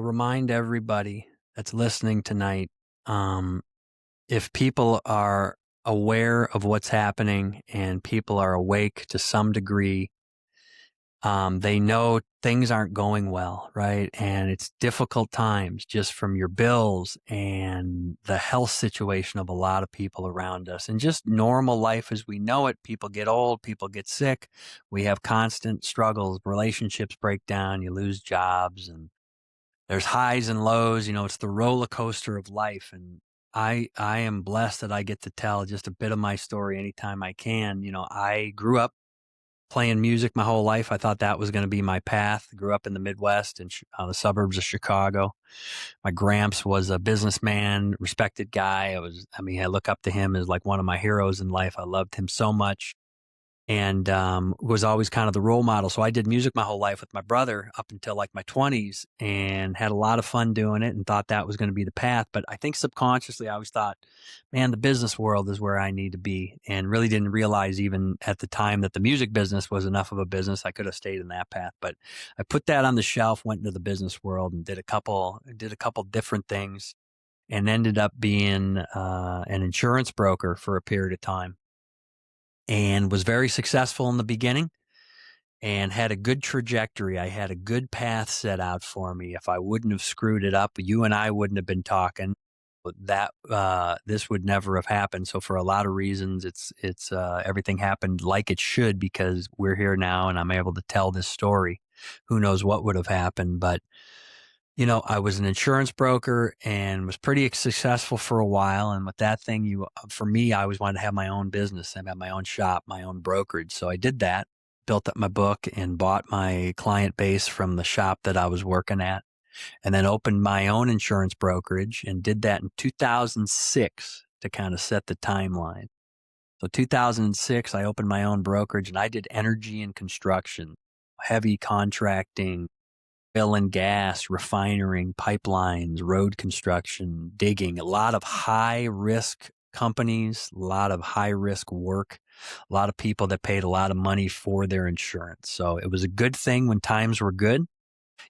remind everybody that's listening tonight, um, if people are aware of what's happening and people are awake to some degree, they know things aren't going well, right? And it's difficult times just from your bills and the health situation of a lot of people around us and just normal life as we know it. People get old, people get sick. We have constant struggles, relationships break down, you lose jobs, and there's highs and lows. It's the roller coaster of life. And I am blessed that I get to tell just a bit of my story anytime I can. I grew up playing music my whole life. I thought that was going to be my path. Grew up in the Midwest in the suburbs of Chicago. My gramps was a businessman, respected guy. I look up to him as like one of my heroes in life. I loved him so much, and was always kind of the role model. So I did music my whole life with my brother up until like my 20s, and had a lot of fun doing it and thought that was going to be the path. But I think subconsciously I always thought, man, the business world is where I need to be, and really didn't realize even at the time that the music business was enough of a business. I could have stayed in that path, but I put that on the shelf, went into the business world and did a couple different things, and ended up being an insurance broker for a period of time, and was very successful in the beginning and had a good trajectory. I had a good path set out for me. If I wouldn't have screwed it up, you and I wouldn't have been talking. That this would never have happened. So for a lot of reasons, it's everything happened like it should, because we're here now and I'm able to tell this story. Who knows what would have happened, but I was an insurance broker and was pretty successful for a while. And with that thing, for me, I always wanted to have my own business and have my own shop, my own brokerage. So I did that, built up my book and bought my client base from the shop that I was working at, and then opened my own insurance brokerage and did that in 2006 to kind of set the timeline. So 2006, I opened my own brokerage and I did energy and construction, heavy contracting, oil and gas, refining, pipelines, road construction, digging, a lot of high risk companies, a lot of high risk work, a lot of people that paid a lot of money for their insurance. So it was a good thing when times were good.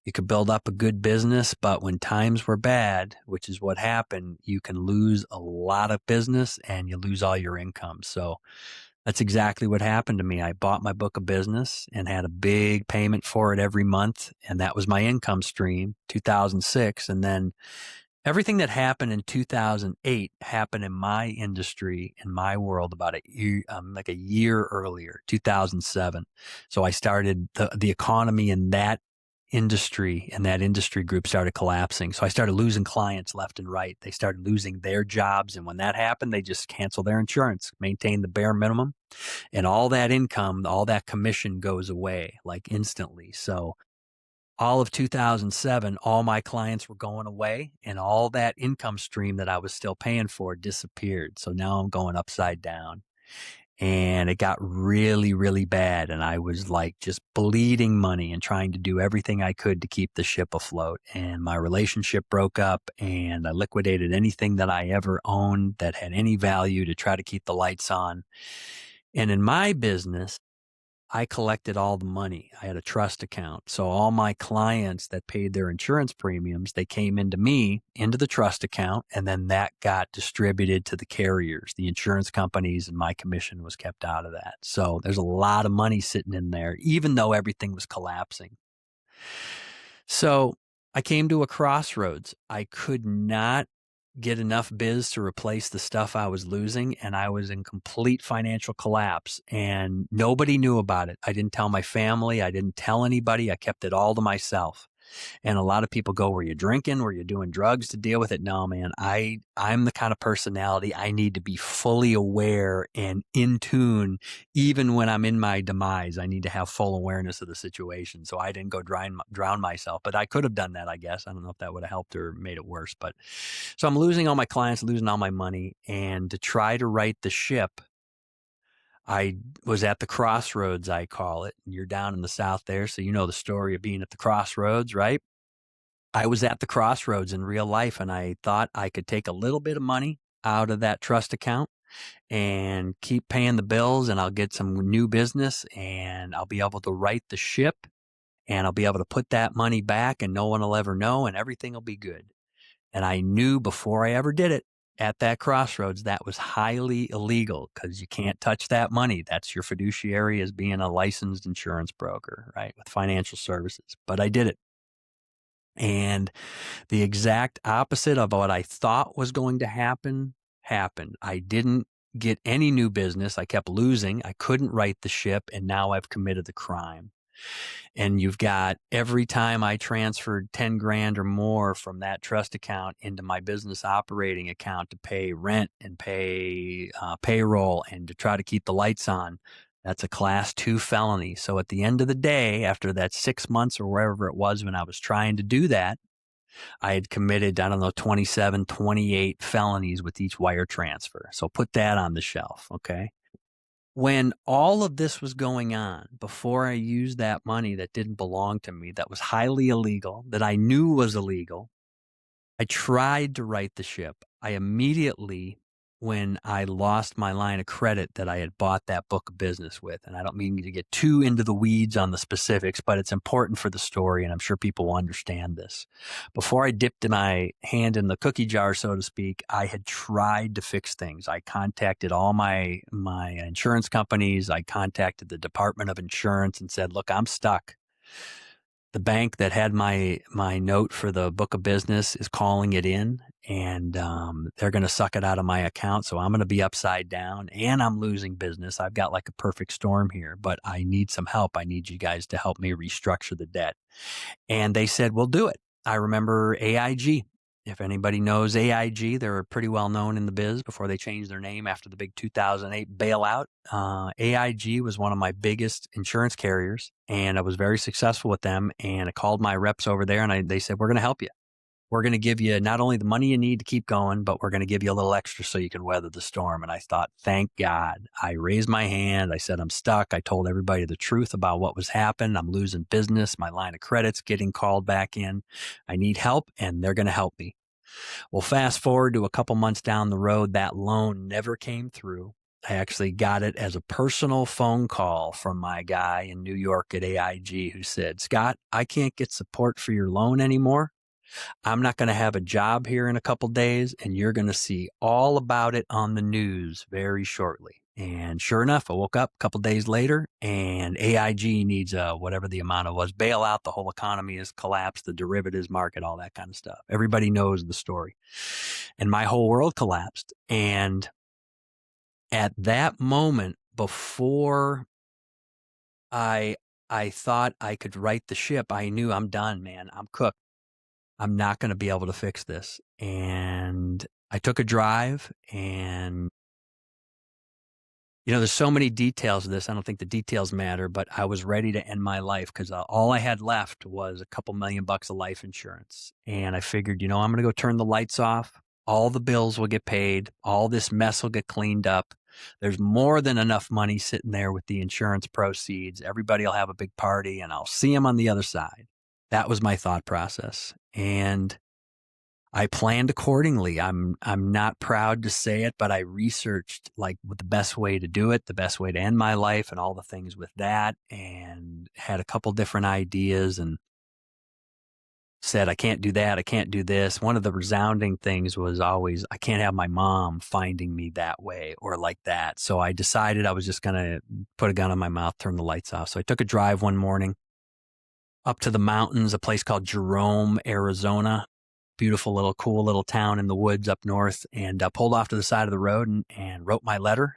You could build up a good business, but when times were bad, which is what happened, you can lose a lot of business and you lose all your income. So that's exactly what happened to me. I bought my book of business and had a big payment for it every month, and that was my income stream, 2006. And then everything that happened in 2008 happened in my industry, in my world, about like a year earlier, 2007. So I started the economy in that industry, and that industry group started collapsing. So I started losing clients left and right. They started losing their jobs. And when that happened, they just canceled their insurance, maintained the bare minimum, and all that income, all that commission goes away like instantly. So all of 2007, all my clients were going away, and all that income stream that I was still paying for disappeared. So now I'm going upside down. And it got really, really bad. And I was like just bleeding money and trying to do everything I could to keep the ship afloat. And my relationship broke up, and I liquidated anything that I ever owned that had any value to try to keep the lights on. And in my business, I collected all the money. I had a trust account. So all my clients that paid their insurance premiums, they came into me, into the trust account, and then that got distributed to the carriers, the insurance companies, and my commission was kept out of that. So there's a lot of money sitting in there, even though everything was collapsing. So I came to a crossroads. I could not get enough biz to replace the stuff I was losing, and I was in complete financial collapse, and nobody knew about it. I didn't tell my family. I didn't tell anybody. I kept it all to myself. And a lot of people go, were you drinking? Were you doing drugs to deal with it? No, man, I'm the kind of personality I need to be fully aware and in tune. Even when I'm in my demise, I need to have full awareness of the situation. So I didn't go drown myself, but I could have done that, I guess. I don't know if that would have helped or made it worse, but so I'm losing all my clients, losing all my money. And to try to right the ship, I was at the crossroads, I call it. You're down in the South there, so you know the story of being at the crossroads, right? I was at the crossroads in real life, and I thought I could take a little bit of money out of that trust account and keep paying the bills, and I'll get some new business, and I'll be able to right the ship and I'll be able to put that money back and no one will ever know and everything will be good. And I knew before I ever did it at that crossroads, that was highly illegal because you can't touch that money. That's your fiduciary as being a licensed insurance broker, right? With financial services. But I did it. And the exact opposite of what I thought was going to happen happened. I didn't get any new business. I kept losing. I couldn't right the ship. And now I've committed the crime. And you've got every time I transferred 10 grand or more from that trust account into my business operating account to pay rent and pay payroll and to try to keep the lights on, that's a class 2 felony. So at the end of the day, after that 6 months or wherever it was when I was trying to do that, I had committed, I don't know, 27, 28 felonies with each wire transfer. So put that on the shelf, okay? When all of this was going on, before I used that money that didn't belong to me, that was highly illegal, that I knew was illegal, I tried to right the ship. I immediately, when I lost my line of credit that I had bought that book of business with, and I don't mean to get too into the weeds on the specifics, but it's important for the story, and I'm sure people will understand this. Before I dipped my hand in the cookie jar, so to speak, I had tried to fix things. I contacted all my insurance companies. I contacted the Department of Insurance and said, look, I'm stuck. The bank that had my note for the book of business is calling it in, and they're going to suck it out of my account. So I'm going to be upside down, and I'm losing business. I've got like a perfect storm here, but I need some help. I need you guys to help me restructure the debt. And they said, we'll do it. I remember AIG. If anybody knows AIG, they were pretty well known in the biz before they changed their name after the big 2008 bailout. AIG was one of my biggest insurance carriers, and I was very successful with them. And I called my reps over there, and they said, we're going to help you. We're going to give you not only the money you need to keep going, but we're going to give you a little extra so you can weather the storm. And I thought, thank God. I raised my hand. I said, I'm stuck. I told everybody the truth about what was happening. I'm losing business. My line of credit's getting called back in. I need help, and they're going to help me. Well, fast forward to a couple months down the road, that loan never came through. I actually got it as a personal phone call from my guy in New York at AIG who said, Scott, I can't get support for your loan anymore. I'm not going to have a job here in a couple days, and you're going to see all about it on the news very shortly. And sure enough, I woke up a couple days later, and AIG needs whatever the amount of was bailout. The whole economy has collapsed, the derivatives market, all that kind of stuff. Everybody knows the story. And my whole world collapsed. And at that moment, before I thought I could right the ship, I knew I'm done, man. I'm cooked. I'm not going to be able to fix this. And I took a drive, and, there's so many details of this. I don't think the details matter, but I was ready to end my life because all I had left was a couple $1,000,000 of life insurance. And I figured, I'm going to go turn the lights off. All the bills will get paid. All this mess will get cleaned up. There's more than enough money sitting there with the insurance proceeds. Everybody will have a big party, and I'll see them on the other side. That was my thought process. And I planned accordingly. I'm not proud to say it, but I researched like the best way to do it, the best way to end my life and all the things with that, and had a couple different ideas and said, I can't do that. I can't do this. One of the resounding things was always, I can't have my mom finding me that way or like that. So I decided I was just going to put a gun in my mouth, turn the lights off. So I took a drive one morning up to the mountains, a place called Jerome, Arizona. Beautiful little, cool little town in the woods up north, and pulled off to the side of the road and wrote my letter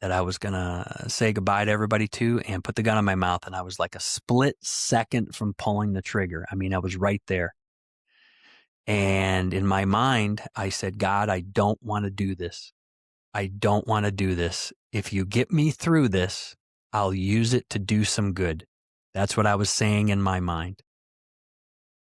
that I was going to say goodbye to everybody to, and put the gun in my mouth. And I was like a split second from pulling the trigger. I mean, I was right there. And in my mind, I said, God, I don't want to do this. I don't want to do this. If you get me through this, I'll use it to do some good. That's what I was saying in my mind.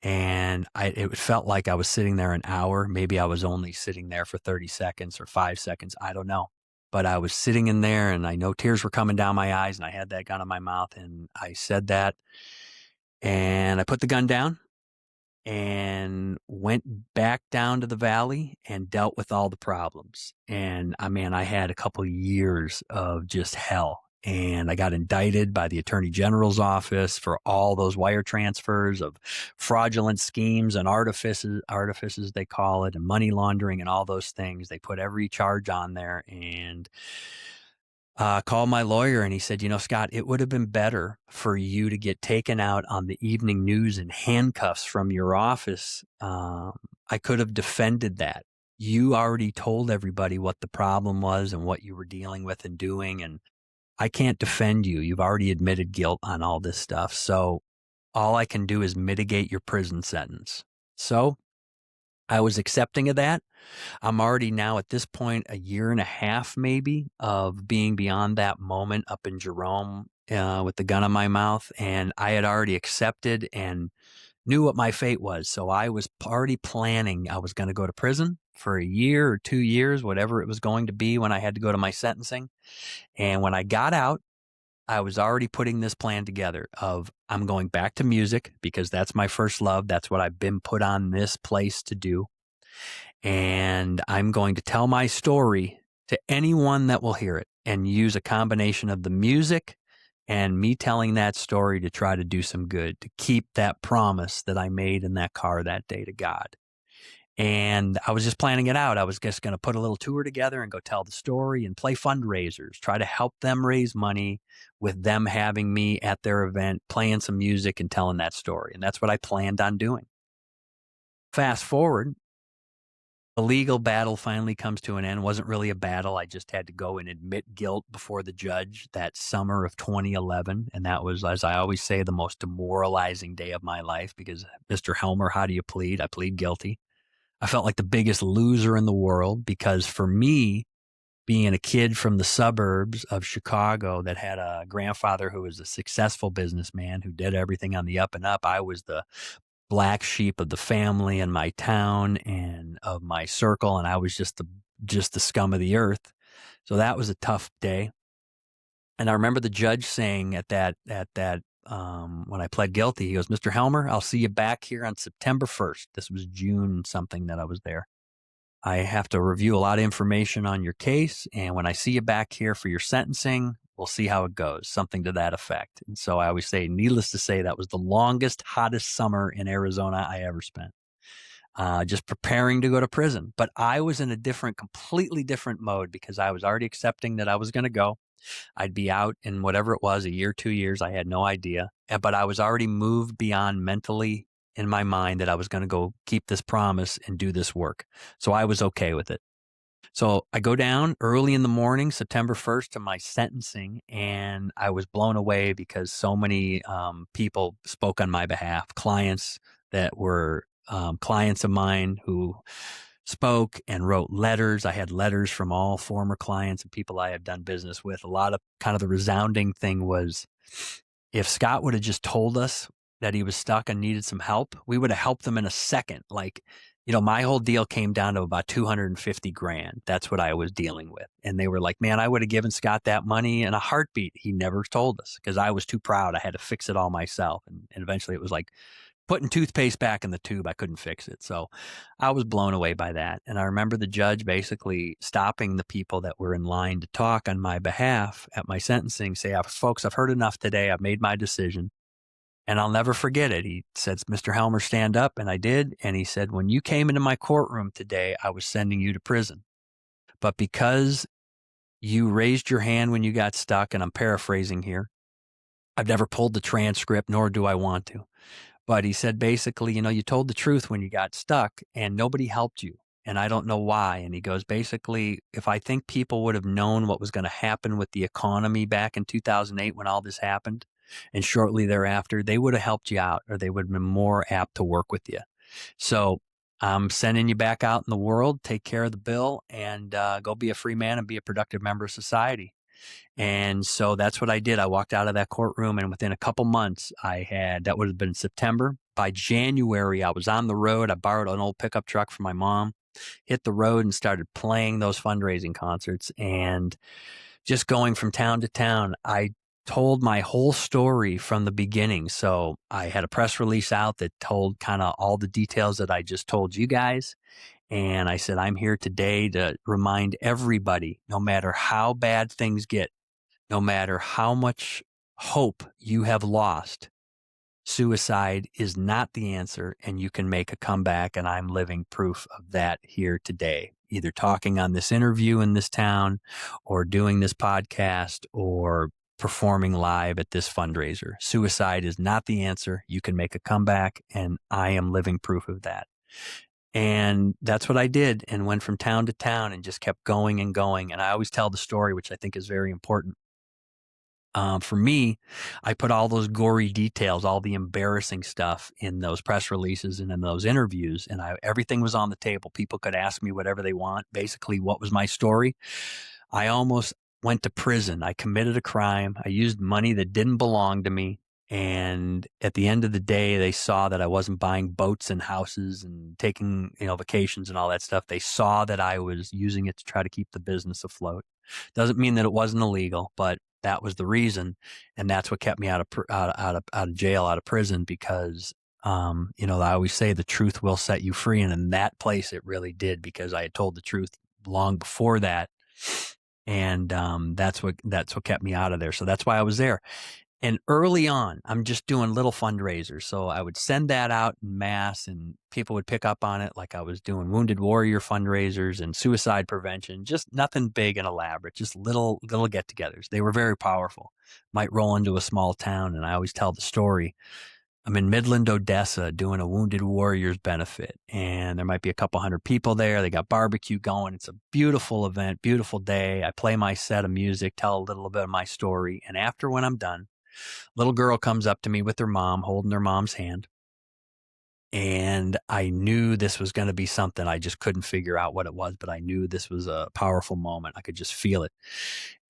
And it felt like I was sitting there an hour. Maybe I was only sitting there for 30 seconds or 5 seconds. I don't know. But I was sitting in there, and I know tears were coming down my eyes, and I had that gun in my mouth, and I said that. And I put the gun down and went back down to the valley and dealt with all the problems. And I had a couple of years of just hell. and I got indicted by the Attorney General's office for all those wire transfers of fraudulent schemes and artifices they call it, and money laundering and all those things. They put every charge on there, and called my lawyer, and he said, Scott, it would have been better for you to get taken out on the evening news in handcuffs from your office. I could have defended that. You already told everybody what the problem was and what you were dealing with and doing, and I can't defend you. You've already admitted guilt on all this stuff. So all I can do is mitigate your prison sentence. So I was accepting of that. I'm already now at this point, a year and a half maybe of being beyond that moment up in Jerome with the gun in my mouth. And I had already accepted and knew what my fate was. So I was already planning I was going to go to prison for a year or 2 years, whatever it was going to be when I had to go to my sentencing. And when I got out, I was already putting this plan together of I'm going back to music because that's my first love. That's what I've been put on this place to do. And I'm going to tell my story to anyone that will hear it and use a combination of the music and me telling that story to try to do some good, to keep that promise that I made in that car that day to God. And I was just planning it out. I was just going to put a little tour together and go tell the story and play fundraisers, try to help them raise money with them having me at their event, playing some music and telling that story. And that's what I planned on doing. Fast forward, the legal battle finally comes to an end. It wasn't really a battle. I just had to go and admit guilt before the judge that summer of 2011. And that was, as I always say, the most demoralizing day of my life because, Mr. Helmer, how do you plead? I plead guilty. I felt like the biggest loser in the world because for me, being a kid from the suburbs of Chicago that had a grandfather who was a successful businessman who did everything on the up and up, I was the black sheep of the family in my town and of my circle, and I was just the scum of the earth. So that was a tough day. And I remember the judge saying at that when I pled guilty, he goes, "Mr. Helmer, I'll see you back here on September 1st. This was June something that I was there. I have to review a lot of information on your case, and when I see you back here for your sentencing, we'll see how it goes," something to that effect. And so I always say, needless to say, that was the longest, hottest summer in Arizona I ever spent, just preparing to go to prison. But I was in a completely different mode because I was already accepting that I was going to go. I'd be out in whatever it was, a year, 2 years. I had no idea. But I was already moved beyond mentally in my mind that I was going to go keep this promise and do this work. So I was okay with it. So I go down early in the morning, September 1st, to my sentencing, and I was blown away because so many people spoke on my behalf, clients that were clients of mine who spoke and wrote letters. I had letters from all former clients and people I had done business with. A lot of kind of the resounding thing was if Scott would have just told us that he was stuck and needed some help, we would have helped him in a second. Like, my whole deal came down to about 250 grand. That's what I was dealing with. And they were like, man, I would have given Scott that money in a heartbeat. He never told us because I was too proud. I had to fix it all myself. And eventually it was like putting toothpaste back in the tube. I couldn't fix it. So I was blown away by that. And I remember the judge basically stopping the people that were in line to talk on my behalf at my sentencing, say, folks, I've heard enough today. I've made my decision. And I'll never forget it. He said, Mr. Helmer, stand up. And I did. And he said, when you came into my courtroom today, I was sending you to prison. But because you raised your hand when you got stuck, and I'm paraphrasing here, I've never pulled the transcript, nor do I want to. But he said, basically, you told the truth when you got stuck and nobody helped you. And I don't know why. And he goes, basically, if I think people would have known what was going to happen with the economy back in 2008 when all this happened, and shortly thereafter, they would have helped you out or they would have been more apt to work with you. So I'm sending you back out in the world, take care of the bill, and go be a free man and be a productive member of society. And so that's what I did. I walked out of that courtroom, and within a couple months, that would have been September. By January, I was on the road. I borrowed an old pickup truck from my mom, hit the road and started playing those fundraising concerts and just going from town to town. I told my whole story from the beginning. So I had a press release out that told kind of all the details that I just told you guys. And I said, I'm here today to remind everybody, no matter how bad things get, no matter how much hope you have lost, suicide is not the answer, and you can make a comeback. And I'm living proof of that here today, either talking on this interview in this town or doing this podcast or performing live at this fundraiser. Suicide is not the answer. You can make a comeback, and I am living proof of that. And that's what I did, and went from town to town and just kept going and going. And I always tell the story, which I think is very important. For me, I put all those gory details, all the embarrassing stuff in those press releases and in those interviews, and everything was on the table. People could ask me whatever they want. Basically, what was my story? I almost went to prison. I committed a crime. I used money that didn't belong to me. And at the end of the day, they saw that I wasn't buying boats and houses and taking, vacations and all that stuff. They saw that I was using it to try to keep the business afloat. Doesn't mean that it wasn't illegal, but that was the reason. And that's what kept me out of jail, out of prison, because, I always say the truth will set you free. And in that place, it really did, because I had told the truth long before that. And that's what kept me out of there. So that's why I was there. And early on, I'm just doing little fundraisers. So I would send that out in mass, and people would pick up on it. Like I was doing Wounded Warrior fundraisers and suicide prevention, just nothing big and elaborate, just little get-togethers. They were very powerful. Might roll into a small town, and I always tell the story. I'm in Midland, Odessa, doing a Wounded Warriors benefit, and there might be a couple hundred people there. They got barbecue going. It's a beautiful event, beautiful day. I play my set of music, tell a little bit of my story. And after, when I'm done, little girl comes up to me with her mom, holding her mom's hand. And I knew this was going to be something. I just couldn't figure out what it was, but I knew this was a powerful moment. I could just feel it.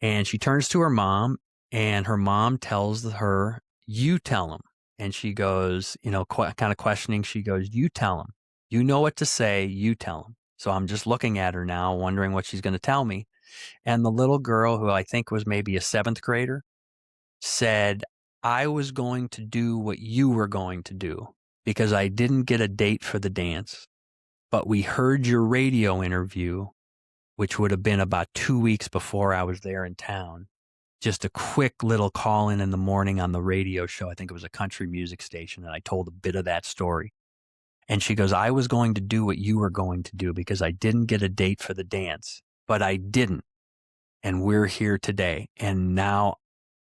And she turns to her mom, and her mom tells her, "You tell him." And she goes, kind of questioning. She goes, "You tell him. You know what to say. You tell him." So I'm just looking at her now, wondering what she's going to tell me. And the little girl, who I think was maybe a 7th grader, said, "I was going to do what you were going to do, because I didn't get a date for the dance, but we heard your radio interview," which would have been about 2 weeks before I was there in town. Just a quick little call in the morning on the radio show. I think it was a country music station. And I told a bit of that story. And she goes, "I was going to do what you were going to do, because I didn't get a date for the dance, but I didn't. And we're here today." And now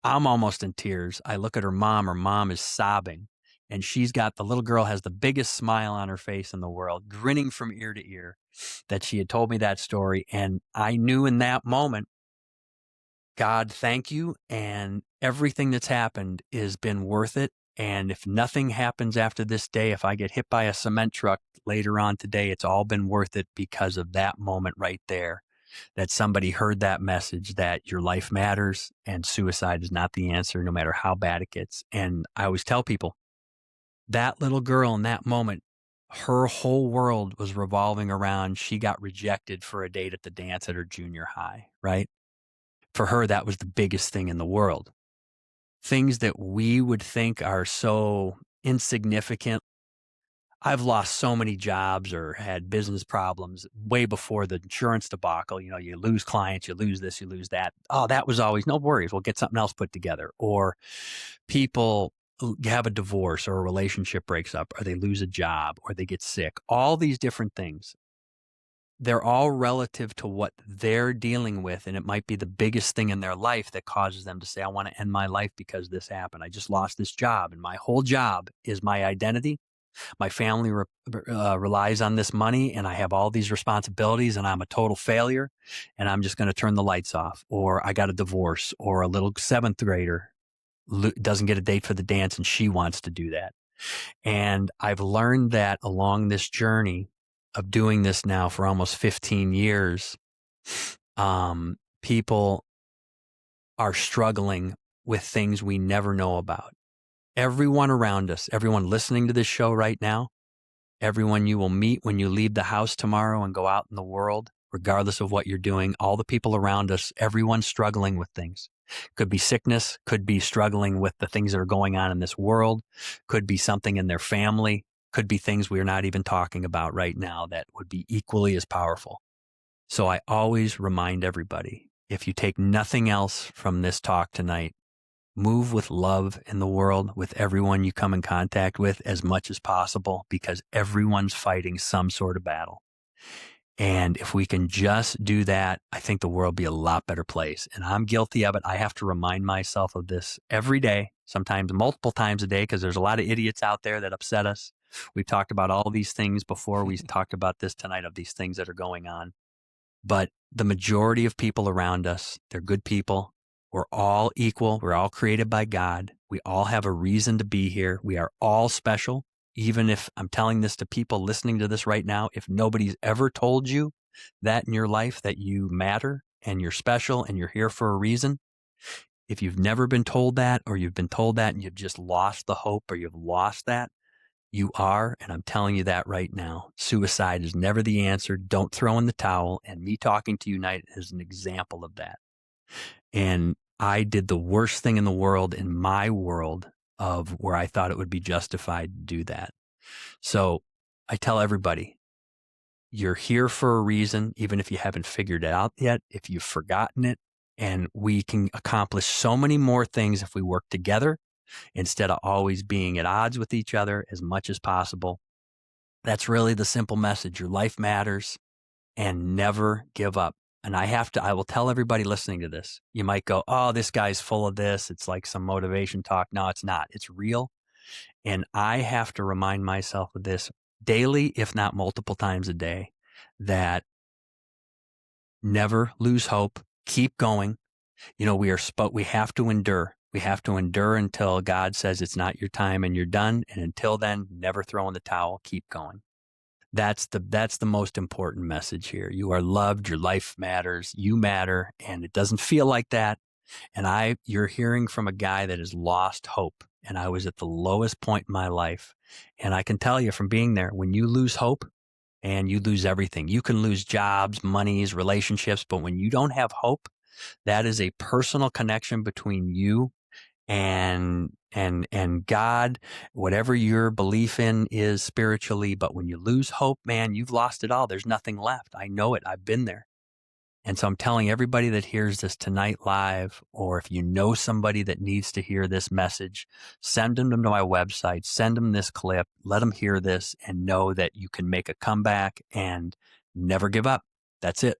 I'm almost in tears. I look at her mom. Her mom is sobbing, and the little girl has the biggest smile on her face in the world, grinning from ear to ear, that she had told me that story. And I knew in that moment, God, thank you. And everything that's happened has been worth it. And if nothing happens after this day, if I get hit by a cement truck later on today, it's all been worth it, because of that moment right there, that somebody heard that message that your life matters and suicide is not the answer, no matter how bad it gets. And I always tell people, that little girl in that moment, her whole world was revolving around, she got rejected for a date at the dance at her junior high, right? For her, that was the biggest thing in the world. Things that we would think are so insignificant. I've lost so many jobs or had business problems way before the insurance debacle. You lose clients, you lose this, you lose that. Oh, that was always no worries. We'll get something else put together. Or people have a divorce, or a relationship breaks up, or they lose a job, or they get sick. All these different things, they're all relative to what they're dealing with. And it might be the biggest thing in their life that causes them to say, "I want to end my life because this happened. I just lost this job, and my whole job is my identity. My family relies on this money, and I have all these responsibilities, and I'm a total failure, and I'm just going to turn the lights off." Or I got a divorce, or a little 7th grader doesn't get a date for the dance, and she wants to do that. And I've learned that along this journey of doing this now for almost 15 years, people are struggling with things we never know about. Everyone around us, everyone listening to this show right now, everyone you will meet when you leave the house tomorrow and go out in the world, regardless of what you're doing, all the people around us, everyone's struggling with things. Could be sickness, could be struggling with the things that are going on in this world, could be something in their family, could be things we're not even talking about right now that would be equally as powerful. So I always remind everybody, if you take nothing else from this talk tonight, move with love in the world with everyone you come in contact with as much as possible, because everyone's fighting some sort of battle. And if we can just do that, I think the world will be a lot better place. And I'm guilty of it. I have to remind myself of this every day, sometimes multiple times a day, because there's a lot of idiots out there that upset us. We've talked about all these things before. We talked about this tonight, of these things that are going on. But the majority of people around us, they're good people. We're all equal. We're all created by God. We all have a reason to be here. We are all special. Even if I'm telling this to people listening to this right now, if nobody's ever told you that in your life, that you matter and you're special and you're here for a reason, if you've never been told that, or you've been told that and you've just lost the hope, or you've lost that, you are, and I'm telling you that right now. Suicide is never the answer. Don't throw in the towel. And me talking to you tonight is an example of that. And I did the worst thing in the world, in my world, of where I thought it would be justified to do that. So I tell everybody, you're here for a reason, even if you haven't figured it out yet, if you've forgotten it. And we can accomplish so many more things if we work together, instead of always being at odds with each other as much as possible. That's really the simple message. Your life matters, and never give up. And I will tell everybody listening to this, you might go, oh, this guy's full of this. It's like some motivation talk. No, it's not. It's real. And I have to remind myself of this daily, if not multiple times a day, that never lose hope. Keep going. We have to endure. We have to endure until God says it's not your time and you're done. And until then, never throw in the towel. Keep going. That's the most important message here. You are loved. Your life matters. You matter. And it doesn't feel like that. And you're hearing from a guy that has lost hope. And I was at the lowest point in my life. And I can tell you from being there, when you lose hope, and you lose everything, you can lose jobs, monies, relationships. But when you don't have hope, that is a personal connection between you and God, whatever your belief in is spiritually. But when you lose hope, man, you've lost it all. There's nothing left. I know it. I've been there. And so I'm telling everybody that hears this tonight live, or if you know somebody that needs to hear this message, send them to my website, send them this clip, let them hear this, and know that you can make a comeback and never give up. That's it.